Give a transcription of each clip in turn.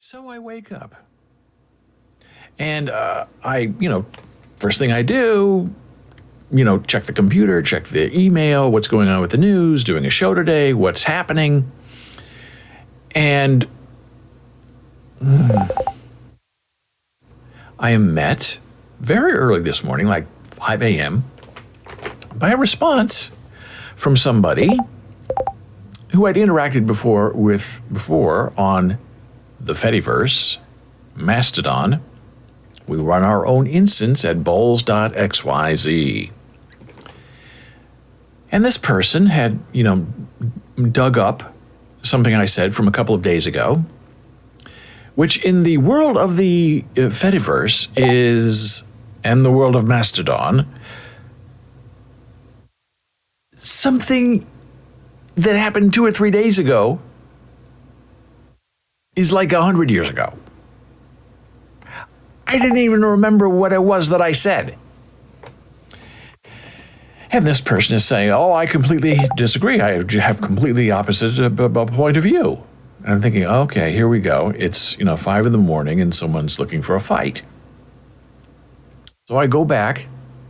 So I wake up and first thing I do, check the computer, check the email, what's going on with the news, doing a show today, what's happening. And I am met very early this morning, like 5 a.m., by a response from somebody who I'd interacted before on the Fediverse, Mastodon. We run our own instance at Boles.xyz. And this person had, dug up something I said from a couple of days ago, which in the world of the Fediverse and the world of Mastodon, something that happened 2 or 3 days ago is like 100 years ago. I didn't even remember what it was that I said. And this person is saying, I completely disagree. I have completely opposite point of view. And I'm thinking, okay, here we go. It's, 5 a.m. and someone's looking for a fight. So I go back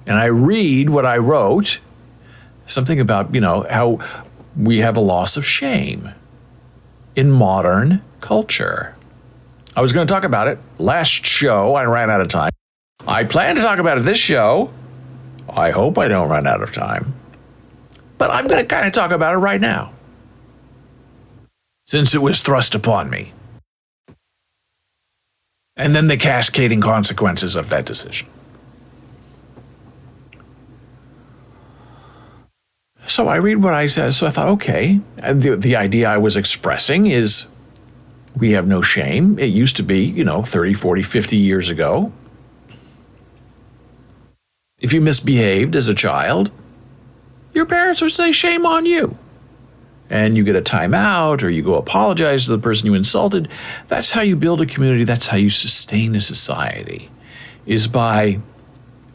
and I read what I wrote, something about, how we have a loss of shame in modern culture. I was going to talk about it last show. I ran out of time. I plan to talk about it this show. I hope I don't run out of time. But I'm going to kind of talk about it right now, since it was thrust upon me. And then the cascading consequences of that decision. So I read what I said, so I thought, okay, the idea I was expressing is we have no shame. It used to be, 30, 40, 50 years ago. If you misbehaved as a child, your parents would say, shame on you. And you get a timeout or you go apologize to the person you insulted. That's how you build a community. That's how you sustain a society, is by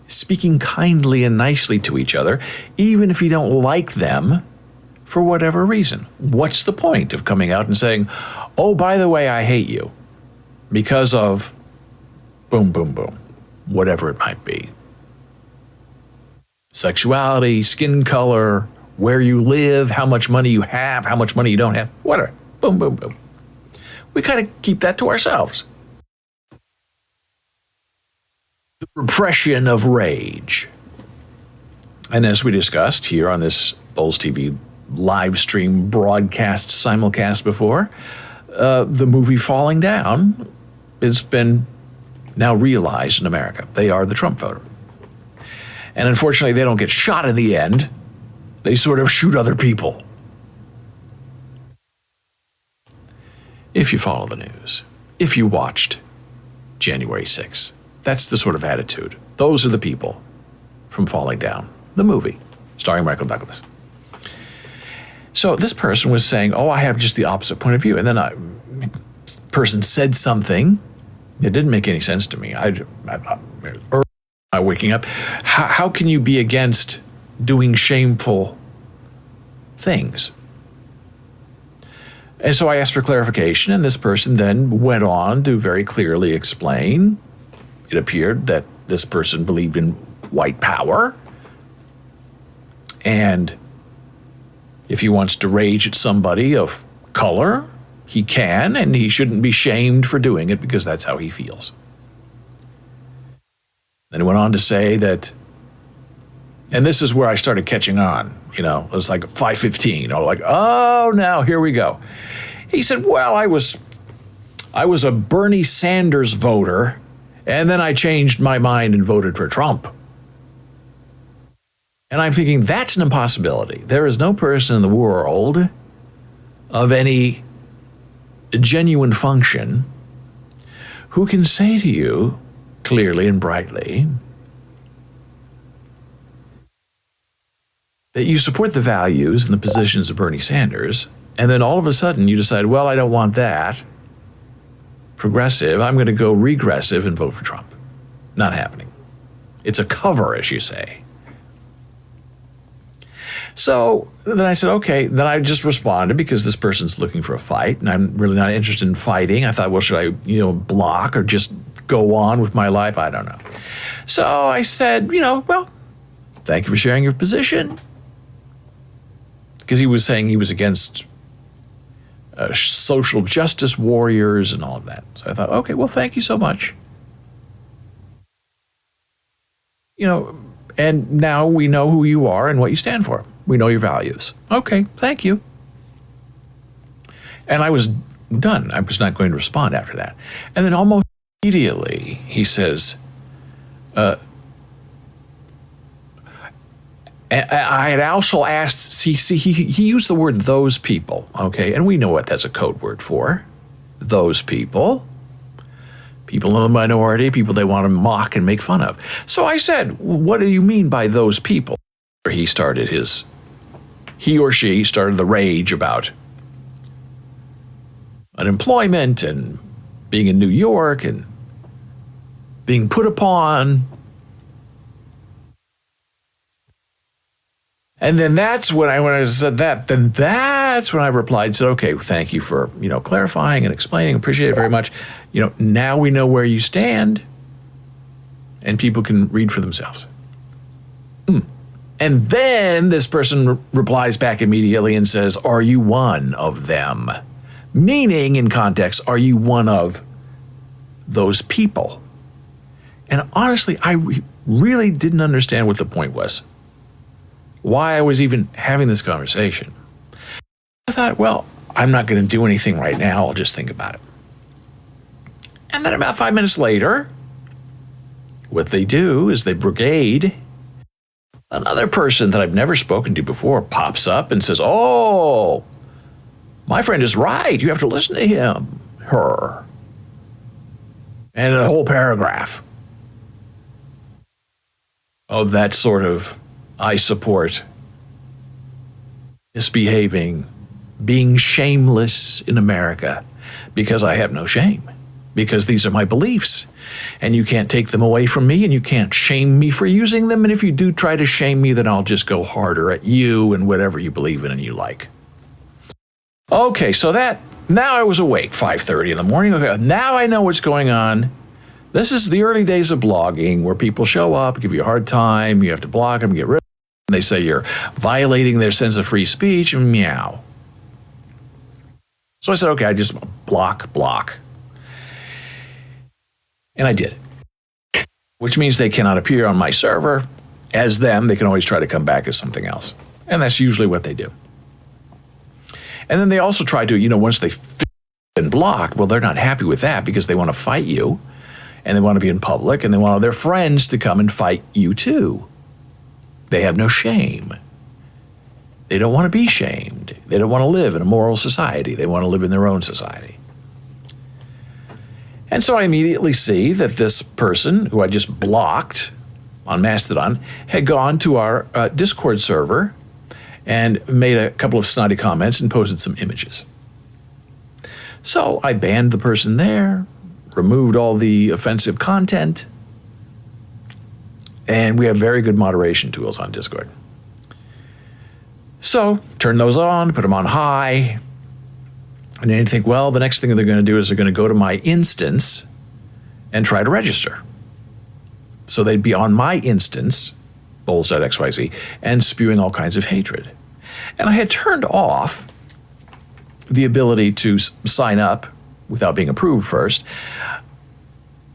speaking kindly and nicely to each other, even if you don't like them for whatever reason. What's the point of coming out and saying, oh, by the way, I hate you because of boom, boom, boom, whatever it might be. Sexuality, skin color, where you live, how much money you have, how much money you don't have, whatever. Boom, boom, boom. We kind of keep that to ourselves. The repression of rage. And as we discussed here on this Boles TV live stream broadcast simulcast before, the movie Falling Down has been now realized in America. They are the Trump voter. And unfortunately, they don't get shot in the end. They sort of shoot other people. If you follow the news, if you watched January 6th, that's the sort of attitude. Those are the people from Falling Down, the movie, starring Michael Douglas. So this person was saying, I have just the opposite point of view. And then a person said something that didn't make any sense to me. I waking up, how can you be against doing shameful things? And so I asked for clarification, and this person then went on to very clearly explain. It appeared that this person believed in white power, and if he wants to rage at somebody of color, he can, and he shouldn't be shamed for doing it because that's how he feels. Then he went on to say that, and this is where I started catching on, it was like 5:15, now here we go. He said, well, I was a Bernie Sanders voter, and then I changed my mind and voted for Trump. And I'm thinking, that's an impossibility. There is no person in the world of any genuine function who can say to you clearly and brightly that you support the values and the positions of Bernie Sanders, and then all of a sudden you decide, well, I don't want that. Progressive, I'm going to go regressive and vote for Trump. Not happening. It's a cover, as you say. So then I said, okay. Then I just responded because this person's looking for a fight, and I'm really not interested in fighting. I thought, well, should I, block or just go on with my life? I don't know. So I said, well, thank you for sharing your position. Because he was saying he was against social justice warriors and all of that. So I thought, okay, well, thank you so much. And now we know who you are and what you stand for. We know your values. Okay, thank you. And I was done. I was not going to respond after that. And then almost immediately he says, I had also asked, he used the word those people, okay? And we know what that's a code word for. Those people. People in the minority, people they want to mock and make fun of. So I said, what do you mean by those people? He or she started the rage about unemployment and being in New York and being put upon. And then that's when I said that, then that's when I replied, said, okay, thank you for, clarifying and explaining, appreciate it very much. Now we know where you stand and people can read for themselves. And then this person replies back immediately and says, are you one of them? Meaning, in context, are you one of those people? And honestly, I really didn't understand what the point was. Why I was even having this conversation. I thought, well, I'm not going to do anything right now. I'll just think about it. And then about 5 minutes later, what they do is they brigade. Another person that I've never spoken to before pops up and says, oh, my friend is right. You have to listen to him, her. And a whole paragraph of that sort of, I support misbehaving, being shameless in America because I have no shame, because these are my beliefs and you can't take them away from me and you can't shame me for using them. And if you do try to shame me, then I'll just go harder at you and whatever you believe in and you like. Okay, so now I was awake, 5:30 in the morning. Okay, now I know what's going on. This is the early days of blogging where people show up, give you a hard time, you have to block them, get rid of them. They say you're violating their sense of free speech, and meow. So I said, okay, I just block. And I did it, which means they cannot appear on my server as them. They can always try to come back as something else. And that's usually what they do. And then they also try to, once they've been blocked, well, they're not happy with that because they want to fight you. And they want to be in public, and they want their friends to come and fight you too. They have no shame. They don't want to be shamed. They don't want to live in a moral society. They want to live in their own society. And so I immediately see that this person who I just blocked on Mastodon had gone to our Discord server and made a couple of snotty comments and posted some images. So I banned the person there, removed all the offensive content, and we have very good moderation tools on Discord. So turn those on, put them on high, and then you think, well, the next thing they're going to do is they're going to go to my instance and try to register. So they'd be on my instance, Boles.xyz, and spewing all kinds of hatred. And I had turned off the ability to sign up without being approved first.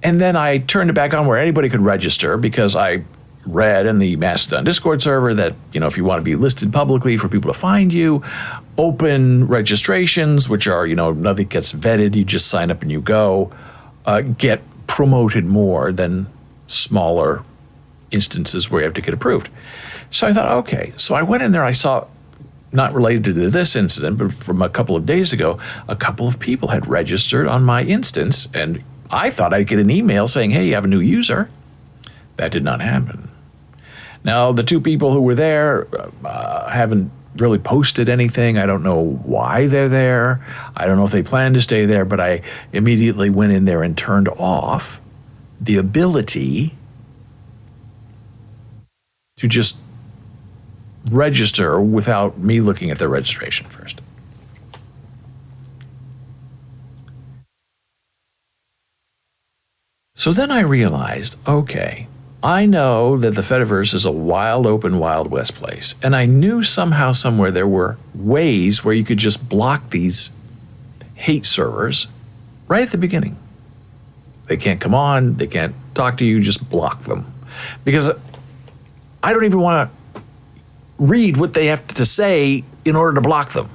And then I turned it back on where anybody could register because I read in the Mastodon Discord server that, if you want to be listed publicly for people to find you, open registrations, which are, nothing gets vetted, you just sign up and you go, get promoted more than smaller instances where you have to get approved. So I thought, okay. So I went in there, I saw, not related to this incident, but from a couple of days ago, a couple of people had registered on my instance, and I thought I'd get an email saying, hey, you have a new user. That did not happen. Now, the two people who were there haven't really posted anything. I don't know why they're there. I don't know if they plan to stay there, but I immediately went in there and turned off the ability to just register without me looking at their registration first. So then I realized, okay, I know that the Fediverse is a wild open, Wild West place. And I knew somehow, somewhere, there were ways where you could just block these hate servers right at the beginning. They can't come on, they can't talk to you, just block them. Because I don't even want to read what they have to say in order to block them.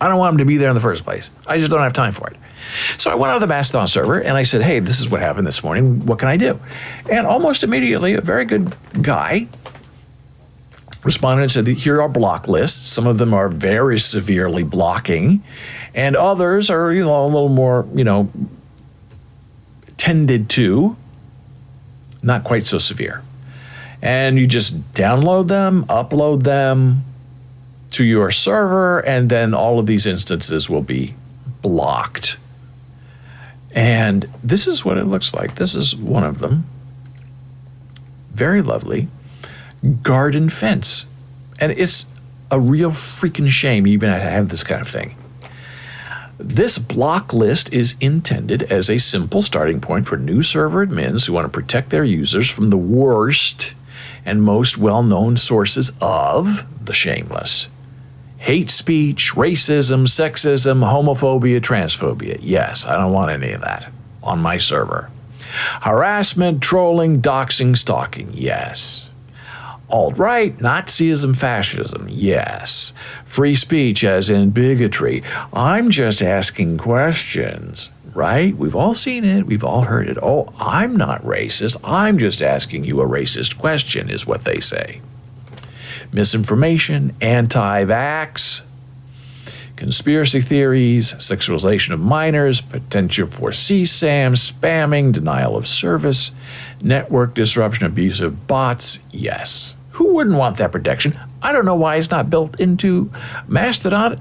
I don't want them to be there in the first place. I just don't have time for it. So I went on to the Mastodon server and I said, hey, this is what happened this morning. What can I do? And almost immediately, a very good guy responded and said, here are block lists. Some of them are very severely blocking, and others are, a little more, tended to, not quite so severe. And you just download them, upload them to your server, and then all of these instances will be blocked. And this is what it looks like. This is one of them. Very lovely. Garden fence. And it's a real freaking shame even to have this kind of thing. This block list is intended as a simple starting point for new server admins who want to protect their users from the worst and most well-known sources of the shameless. Hate speech, racism, sexism, homophobia, transphobia. Yes, I don't want any of that on my server. Harassment, trolling, doxing, stalking. Yes. Alt-right, Nazism, fascism. Yes. Free speech as in bigotry. I'm just asking questions, right? We've all seen it. We've all heard it. Oh, I'm not racist. I'm just asking you a racist question, is what they say. Misinformation, anti-vax, conspiracy theories, sexualization of minors, potential for CSAM, spamming, denial of service, network disruption, abusive bots. Yes. Who wouldn't want that protection? I don't know why it's not built into Mastodon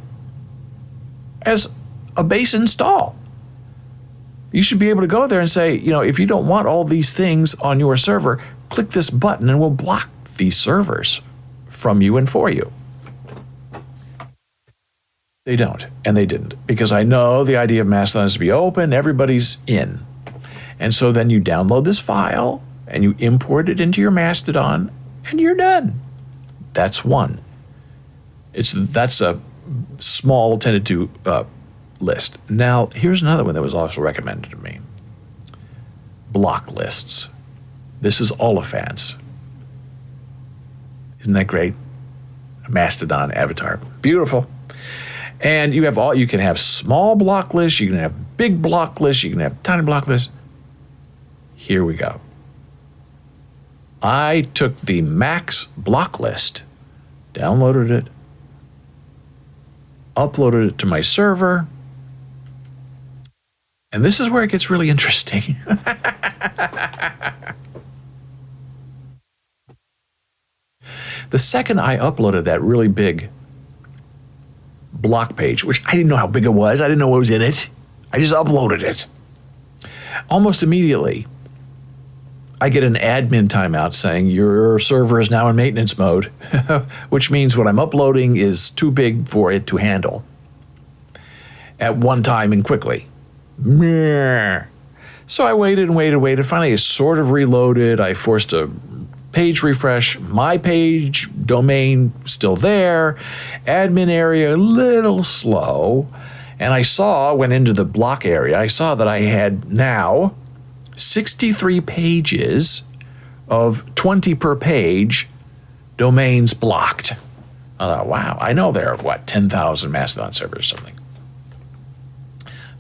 as a base install. You should be able to go there and say, if you don't want all these things on your server, click this button and we'll block these servers from you and for you. They don't, and they didn't, because I know the idea of Mastodon is to be open, everybody's in. And so then you download this file and you import it into your Mastodon and you're done. That's one. That's a small tended to list. Now, here's another one that was also recommended to me. Block lists. This is Olifants. Isn't that great? A Mastodon avatar. Beautiful. And you can have small block lists, you can have big block lists, you can have tiny block lists. Here we go. I took the max block list, downloaded it, uploaded it to my server, and this is where it gets really interesting. The second I uploaded that really big block page, which I didn't know how big it was, I didn't know what was in it, I just uploaded it. Almost immediately, I get an admin timeout saying your server is now in maintenance mode, which means what I'm uploading is too big for it to handle at one time and quickly. So I waited and waited. Finally, it sort of reloaded. I forced a page refresh. My page domain still there. Admin area a little slow. And went into the block area. I saw that I had now 63 pages of 20 per page domains blocked. I thought, wow, I know there are, 10,000 Mastodon servers or something.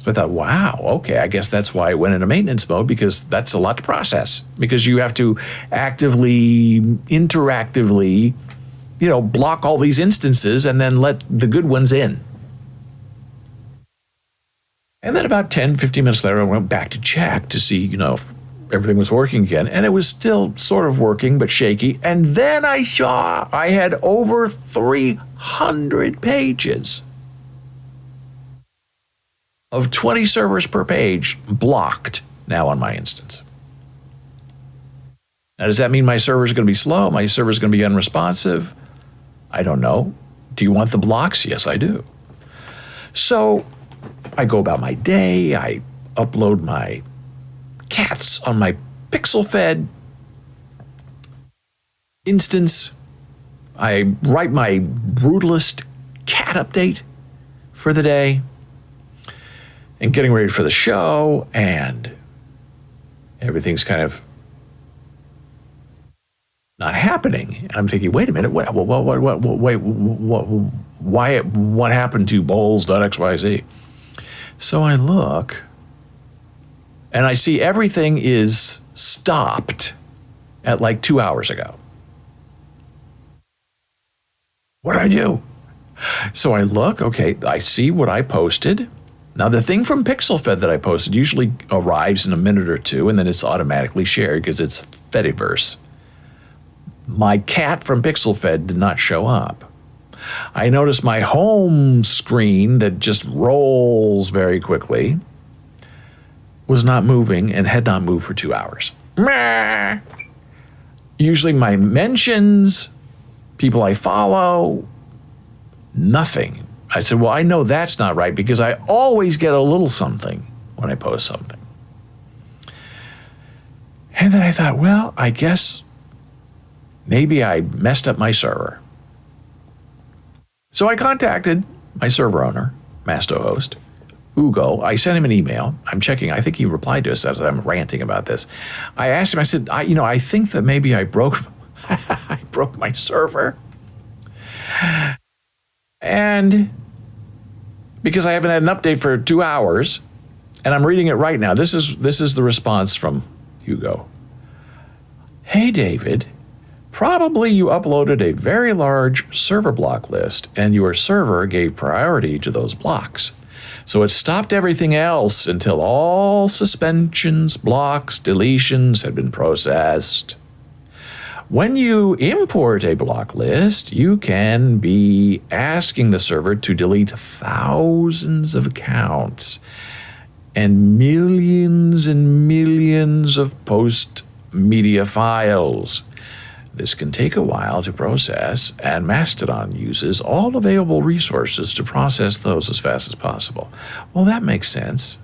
So I thought, wow, okay, I guess that's why it went into maintenance mode, because that's a lot to process. Because you have to actively, interactively, block all these instances and then let the good ones in. And then about 10, 15 minutes later, I went back to check to see, if everything was working again. And it was still sort of working, but shaky. And then I saw I had over 300 pages of 20 servers per page blocked now on my instance. Now, does that mean my server is going to be slow? My server is going to be unresponsive? I don't know. Do you want the blocks? Yes, I do. So I go about my day. I upload my cats on my pixel-fed instance. I write my brutalist cat update for the day and getting ready for the show, and everything's kind of not happening. And I'm thinking, wait a minute, what happened to Boles.xyz? So I look, and I see everything is stopped at like 2 hours ago. What do I do? So I look, okay, I see what I posted. Now, the thing from PixelFed that I posted usually arrives in a minute or two, and then it's automatically shared because it's Fediverse. My cat from PixelFed did not show up. I noticed my home screen that just rolls very quickly was not moving and had not moved for 2 hours. Usually my mentions, people I follow, nothing. I said, well, I know that's not right because I always get a little something when I post something. And then I thought, well, I guess maybe I messed up my server. So I contacted my server owner, Mastohost, Ugo. I sent him an email. I'm checking. I think he replied to us as I'm ranting about this. I asked him, I said, I think that maybe I broke my server. And because I haven't had an update for 2 hours, and I'm reading it right now. This is the response from Hugo. Hey, David, probably you uploaded a very large server block list, and your server gave priority to those blocks. So it stopped everything else until all suspensions, blocks, deletions had been processed. When you import a block list, you can be asking the server to delete thousands of accounts and millions of post-media files. This can take a while to process, and Mastodon uses all available resources to process those as fast as possible. Well, that makes sense.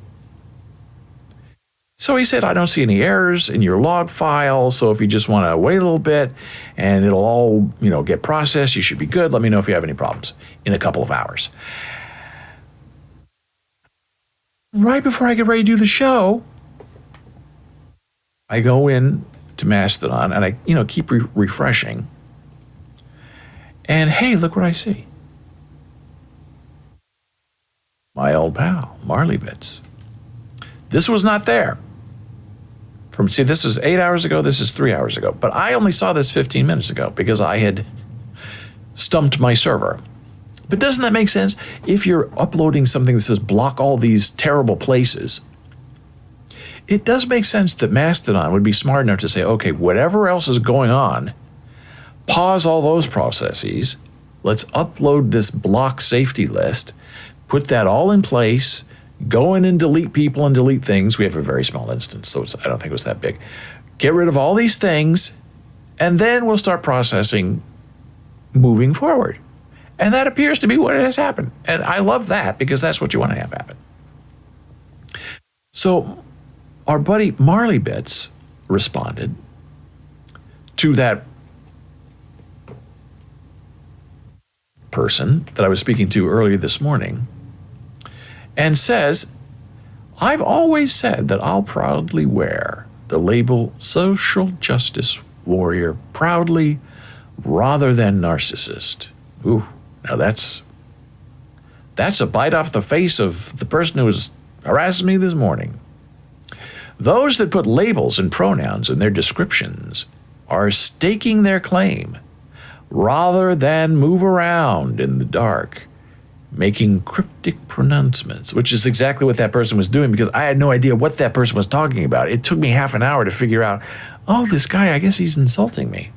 So he said, I don't see any errors in your log file, so if you just want to wait a little bit and it'll all, get processed, you should be good. Let me know if you have any problems in a couple of hours. Right before I get ready to do the show, I go in to Mastodon and I, keep refreshing. And hey, look what I see. My old pal, Marley Bits. This was not there. This is 8 hours ago, this is 3 hours ago. But I only saw this 15 minutes ago because I had stumped my server. But doesn't that make sense? If you're uploading something that says block all these terrible places, it does make sense that Mastodon would be smart enough to say, okay, whatever else is going on, pause all those processes, let's upload this block safety list, put that all in place, go in and delete people and delete things. We have a very small instance, so I don't think it was that big. Get rid of all these things, and then we'll start processing moving forward. And that appears to be what has happened. And I love that because that's what you want to have happen. So our buddy Marley Bits responded to that person that I was speaking to earlier this morning and says, I've always said that I'll proudly wear the label social justice warrior proudly rather than narcissist. Ooh, now that's a bite off the face of the person who was harassing me this morning. Those that put labels and pronouns in their descriptions are staking their claim rather than move around in the dark making cryptic pronouncements, which is exactly what that person was doing because I had no idea what that person was talking about. It took me half an hour to figure out, oh, this guy, I guess he's insulting me.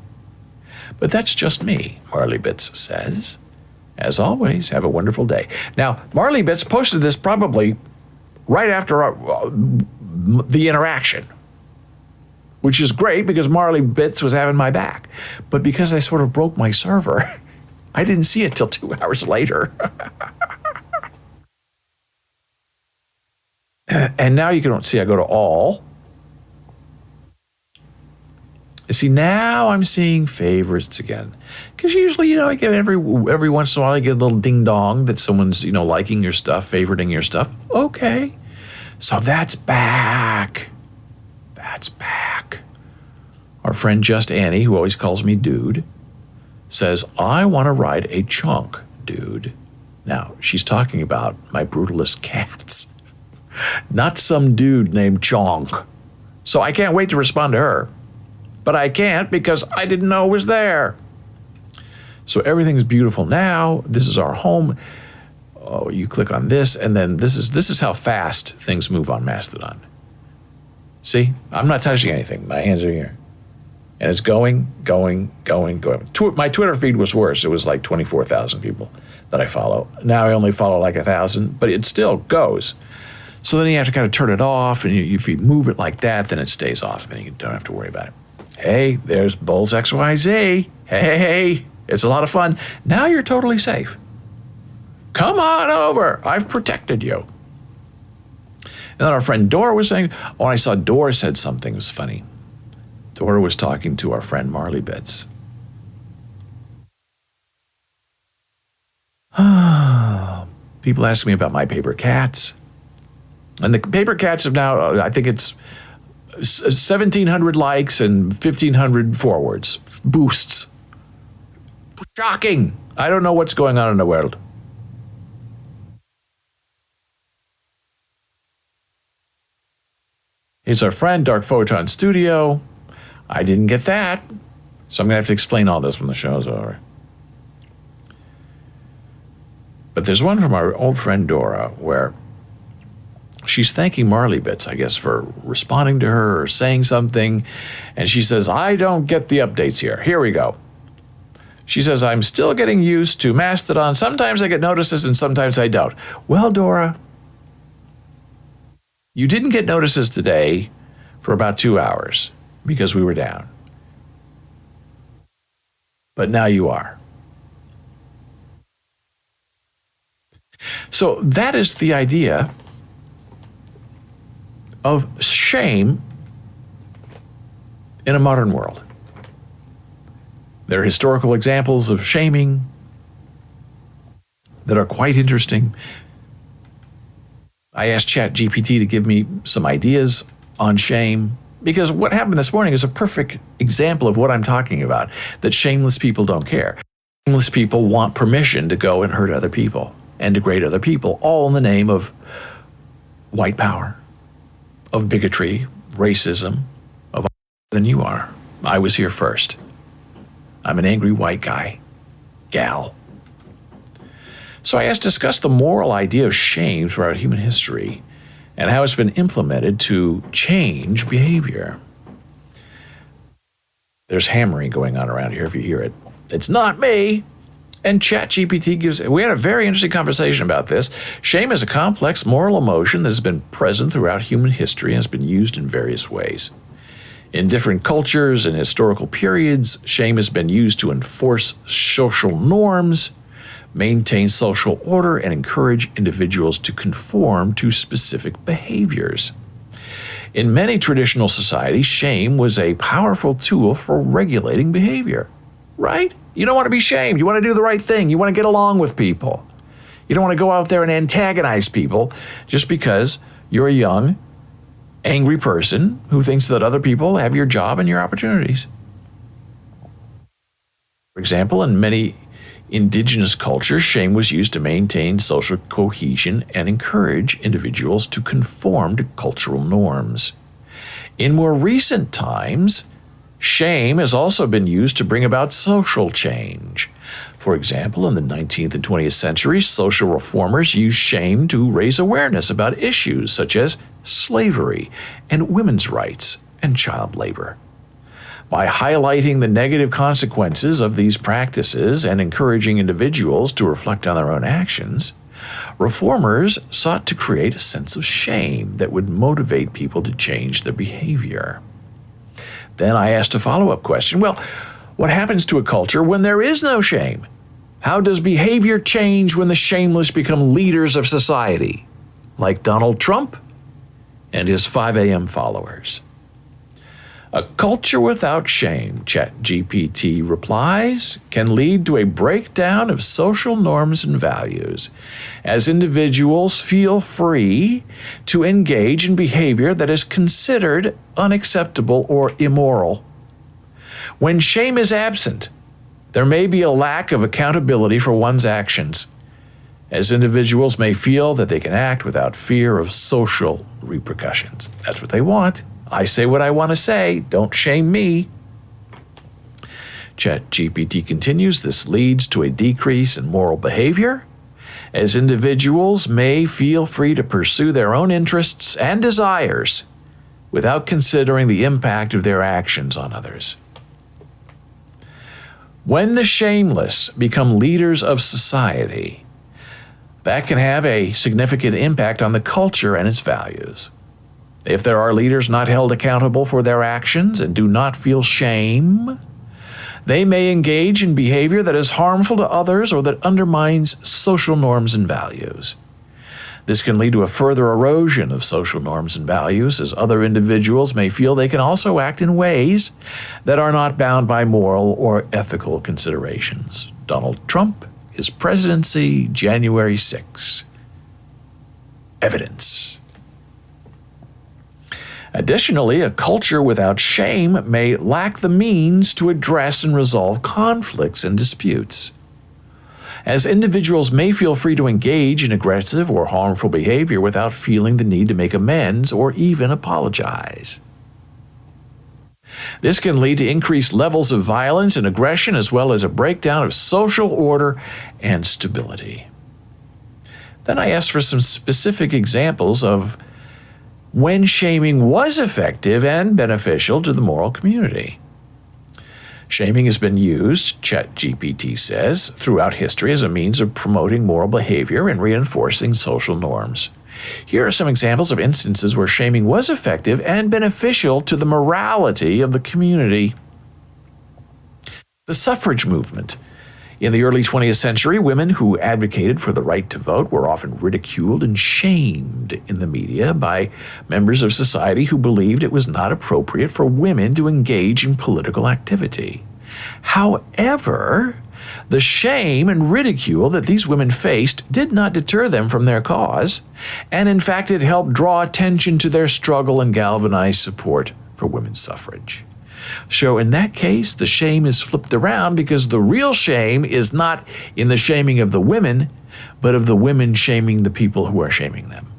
But that's just me, Marley Bits says. As always, have a wonderful day. Now, Marley Bits posted this probably right after the interaction, which is great because Marley Bits was having my back. But because I sort of broke my server, I didn't see it till 2 hours later. And now you can see I go to all. See, now I'm seeing favorites again. Because usually, I get every once in a while, I get a little ding dong that someone's, liking your stuff, favoriting your stuff. Okay. So that's back. That's back. Our friend Just Annie, who always calls me dude, says, I want to ride a chunk, dude. Now, she's talking about my brutalist cats. Not some dude named Chonk. So I can't wait to respond to her. But I can't because I didn't know it was there. So everything's beautiful now. This is our home. Oh, you click on this, and then this is how fast things move on Mastodon. See? I'm not touching anything. My hands are here. And it's going. My Twitter feed was worse. It was like 24,000 people that I follow. Now I only follow like 1,000, but it still goes. So then you have to kind of turn it off, and if you move it like that, then it stays off, and then you don't have to worry about it. Hey, there's Boles.xyz. Hey, it's a lot of fun. Now you're totally safe. Come on over. I've protected you. And then our friend Dora was saying, I saw Dora said something. It was funny. Dora was talking to our friend Marley Bits. People ask me about my paper cats. And the paper cats have now, I think it's 1,700 likes and 1,500 forwards, boosts. Shocking. I don't know what's going on in the world. Here's our friend, Dark Photon Studio. I didn't get that, so I'm going to have to explain all this when the show's over. But there's one from our old friend Dora where she's thanking Marley Bits, I guess, for responding to her or saying something. And she says, I don't get the updates here. Here we go. She says, I'm still getting used to Mastodon. Sometimes I get notices and sometimes I don't. Well, Dora, you didn't get notices today for about 2 hours because we were down. But now you are. So that is the idea of shame in a modern world. There are historical examples of shaming that are quite interesting. I asked ChatGPT to give me some ideas on shame because what happened this morning is a perfect example of what I'm talking about, that shameless people don't care. Shameless people want permission to go and hurt other people and degrade other people, all in the name of white power, of bigotry, racism, of than you are. I was here first. I'm an angry white guy, gal. So I asked to discuss the moral idea of shame throughout human history and how it's been implemented to change behavior. There's hammering going on around here if you hear it. It's not me. And ChatGPT we had a very interesting conversation about this. Shame is a complex moral emotion that has been present throughout human history and has been used in various ways. In different cultures and historical periods, shame has been used to enforce social norms, maintain social order, and encourage individuals to conform to specific behaviors. In many traditional societies, shame was a powerful tool for regulating behavior, right? You don't want to be shamed. You want to do the right thing. You want to get along with people. You don't want to go out there and antagonize people just because you're a young, angry person who thinks that other people have your job and your opportunities. For example, in many indigenous cultures, shame was used to maintain social cohesion and encourage individuals to conform to cultural norms. In more recent times, shame has also been used to bring about social change. For example, in the 19th and 20th centuries, social reformers used shame to raise awareness about issues such as slavery and women's rights and child labor. By highlighting the negative consequences of these practices and encouraging individuals to reflect on their own actions, reformers sought to create a sense of shame that would motivate people to change their behavior. Then I asked a follow-up question. Well, what happens to a culture when there is no shame? How does behavior change when the shameless become leaders of society, like Donald Trump and his 5 a.m. followers? A culture without shame, ChatGPT replies, can lead to a breakdown of social norms and values, as individuals feel free to engage in behavior that is considered unacceptable or immoral. When shame is absent, there may be a lack of accountability for one's actions, as individuals may feel that they can act without fear of social repercussions. That's what they want. I say what I want to say. Don't shame me. ChatGPT continues, this leads to a decrease in moral behavior, as individuals may feel free to pursue their own interests and desires without considering the impact of their actions on others. When the shameless become leaders of society, that can have a significant impact on the culture and its values. If there are leaders not held accountable for their actions and do not feel shame, they may engage in behavior that is harmful to others or that undermines social norms and values. This can lead to a further erosion of social norms and values, as other individuals may feel they can also act in ways that are not bound by moral or ethical considerations. Donald Trump, his presidency, January 6. Evidence. Additionally, a culture without shame may lack the means to address and resolve conflicts and disputes, as individuals may feel free to engage in aggressive or harmful behavior without feeling the need to make amends or even apologize. This can lead to increased levels of violence and aggression, as well as a breakdown of social order and stability. Then I asked for some specific examples of when shaming was effective and beneficial to the moral community. Shaming has been used, ChatGPT says, throughout history as a means of promoting moral behavior and reinforcing social norms. Here are some examples of instances where shaming was effective and beneficial to the morality of the community. The suffrage movement. In the early 20th century, women who advocated for the right to vote were often ridiculed and shamed in the media by members of society who believed it was not appropriate for women to engage in political activity. However, the shame and ridicule that these women faced did not deter them from their cause, and in fact it helped draw attention to their struggle and galvanize support for women's suffrage. So in that case, the shame is flipped around, because the real shame is not in the shaming of the women, but of the women shaming the people who are shaming them.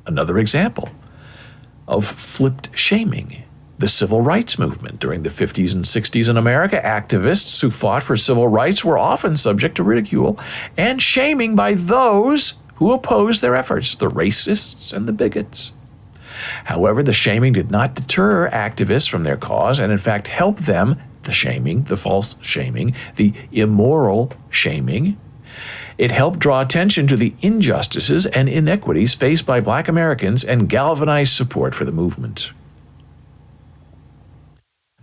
Another example of flipped shaming. The civil rights movement during the 50s and 60s in America, activists who fought for civil rights were often subject to ridicule and shaming by those who opposed their efforts, the racists and the bigots. However, the shaming did not deter activists from their cause, and in fact helped them, the shaming, the false shaming, the immoral shaming. It helped draw attention to the injustices and inequities faced by Black Americans and galvanize support for the movement.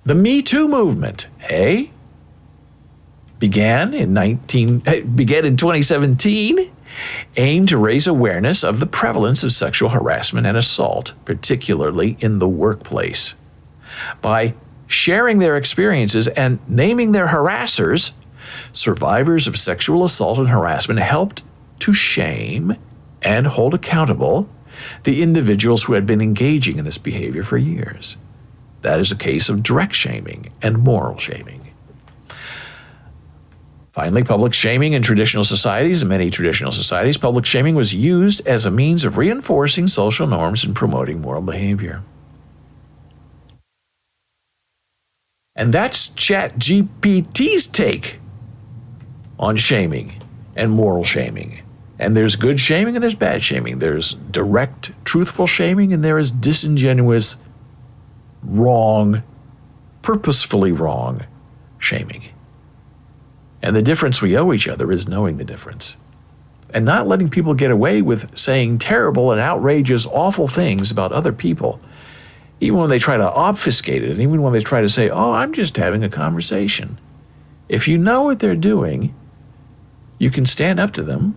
The Me Too movement, began in 2017, aimed to raise awareness of the prevalence of sexual harassment and assault, particularly in the workplace. By sharing their experiences and naming their harassers, survivors of sexual assault and harassment helped to shame and hold accountable the individuals who had been engaging in this behavior for years. That is a case of direct shaming and moral shaming. Finally, public shaming in traditional societies. In many traditional societies, public shaming was used as a means of reinforcing social norms and promoting moral behavior. And that's ChatGPT's take on shaming and moral shaming. And there's good shaming and there's bad shaming. There's direct, truthful shaming, and there is disingenuous, wrong, purposefully wrong shaming. And the difference we owe each other is knowing the difference and not letting people get away with saying terrible and outrageous, awful things about other people, even when they try to obfuscate it, and even when they try to say, oh, I'm just having a conversation. If you know what they're doing, you can stand up to them,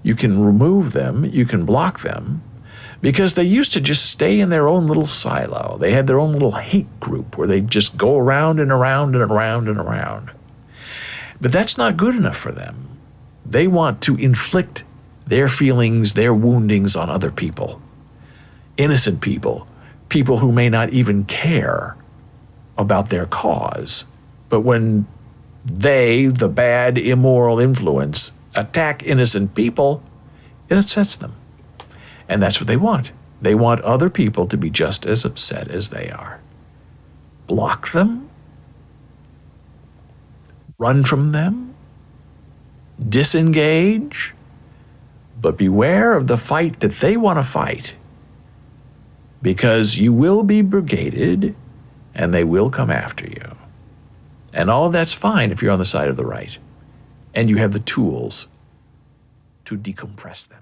you can remove them, you can block them, because they used to just stay in their own little silo. They had their own little hate group where they just go around and around and around and around. But that's not good enough for them. They want to inflict their feelings, their woundings on other people. Innocent people, people who may not even care about their cause. But when they, the bad, immoral influence, attack innocent people, it upsets them. And that's what they want. They want other people to be just as upset as they are. Block them, run from them, disengage, but beware of the fight that they want to fight, because you will be brigaded and they will come after you. And all of that's fine if you're on the side of the right and you have the tools to decompress them.